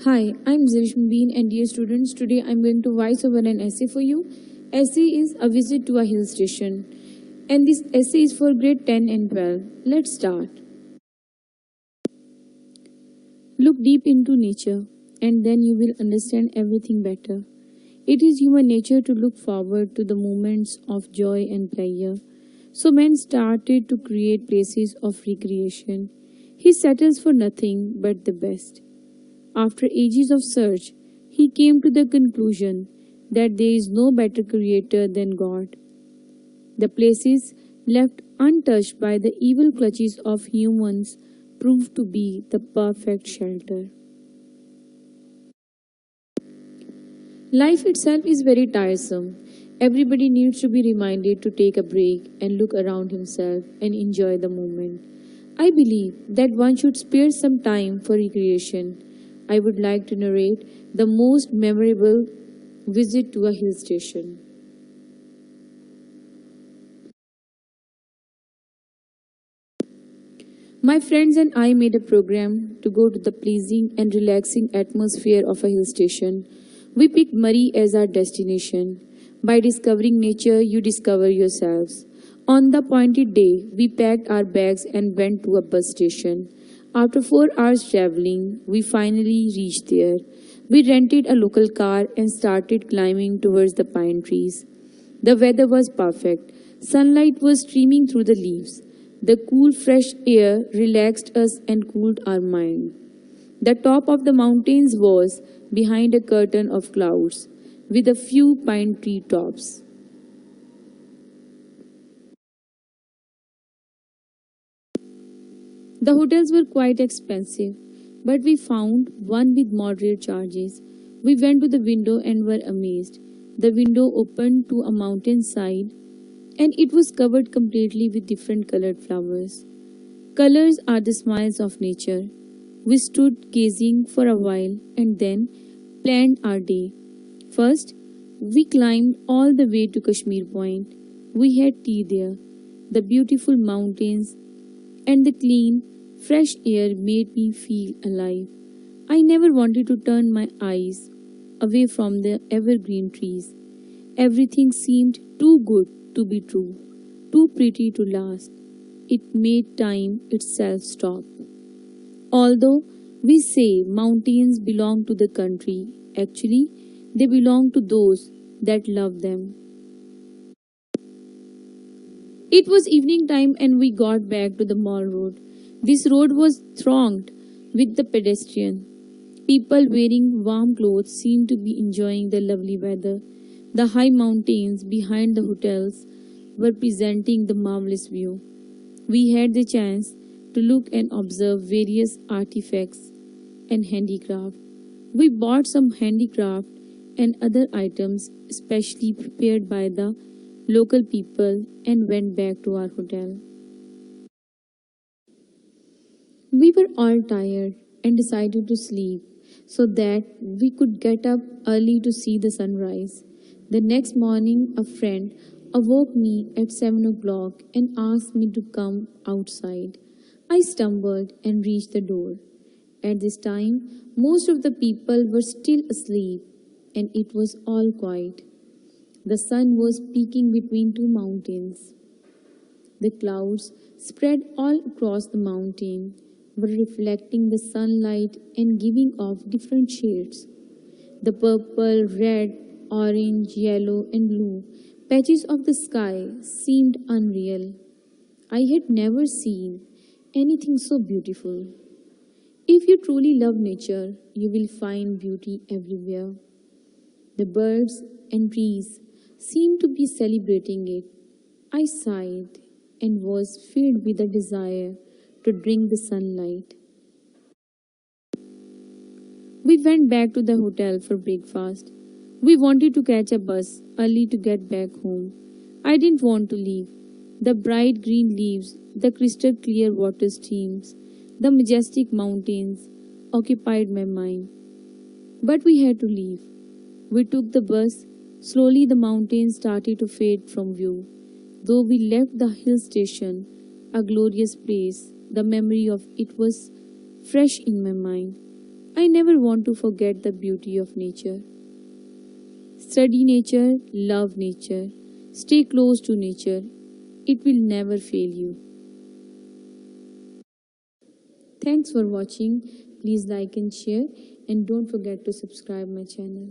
Hi, I'm Zirishmbeen and dear students, today I'm going to voice over an essay for you. Essay is a visit to a hill station and this essay is for grade 10 and 12. Let's start. Look deep into nature and then you will understand everything better. It is human nature to look forward to the moments of joy and pleasure. So man started to create places of recreation. He settles for nothing but the best. After ages of search, he came to the conclusion that there is no better creator than God. The places left untouched by the evil clutches of humans proved to be the perfect shelter. Life itself is very tiresome. Everybody needs to be reminded to take a break and look around himself and enjoy the moment. I believe that one should spare some time for recreation. I would like to narrate the most memorable visit to a hill station. My friends and I made a program to go to the pleasing and relaxing atmosphere of a hill station. We picked Murray as our destination. By discovering nature, you discover yourselves. On the appointed day, we packed our bags and went to a bus station. After 4 hours traveling, we finally reached there. We rented a local car and started climbing towards the pine trees. The weather was perfect. Sunlight was streaming through the leaves. The cool, fresh air relaxed us and cooled our mind. The top of the mountains was behind a curtain of clouds, with a few pine tree tops. The hotels were quite expensive, but we found one with moderate charges. We went to the window and were amazed. The window opened to a mountainside and it was covered completely with different colored flowers. Colors are the smiles of nature. We stood gazing for a while and then planned our day. First, we climbed all the way to Kashmir Point. We had tea there. The beautiful mountains and the clean, fresh air made me feel alive. I never wanted to turn my eyes away from the evergreen trees. Everything seemed too good to be true, too pretty to last. It made time itself stop. Although we say mountains belong to the country, actually, they belong to those that love them. It was evening time and we got back to the mall road. This road was thronged with the pedestrians. People wearing warm clothes seemed to be enjoying the lovely weather. The high mountains behind the hotels were presenting the marvelous view. We had the chance to look and observe various artifacts and handicraft. We bought some handicraft and other items specially prepared by the local people and went back to our hotel. We were all tired and decided to sleep so that we could get up early to see the sunrise. The next morning, a friend awoke me at 7 o'clock and asked me to come outside. I stumbled and reached the door. At this time, most of the people were still asleep and it was all quiet. The sun was peeking between two mountains. The clouds, spread all across the mountain, were reflecting the sunlight and giving off different shades. The purple, red, orange, yellow, and blue patches of the sky seemed unreal. I had never seen anything so beautiful. If you truly love nature, you will find beauty everywhere. The birds and trees seemed to be celebrating it. I sighed and was filled with a desire to drink the sunlight. We went back to the hotel for breakfast. We wanted to catch a bus early to get back home. I didn't want to leave. The bright green leaves, the crystal clear water streams, the majestic mountains occupied my mind. But we had to leave. We took the bus. Slowly the mountains started to fade from view. Though we left the hill station, a glorious place, the memory of it was fresh in my mind. I never want to forget the beauty of nature. Study nature, love nature, stay close to nature. It will never fail you. Thanks for watching. Please like and share, and don't forget to subscribe my channel.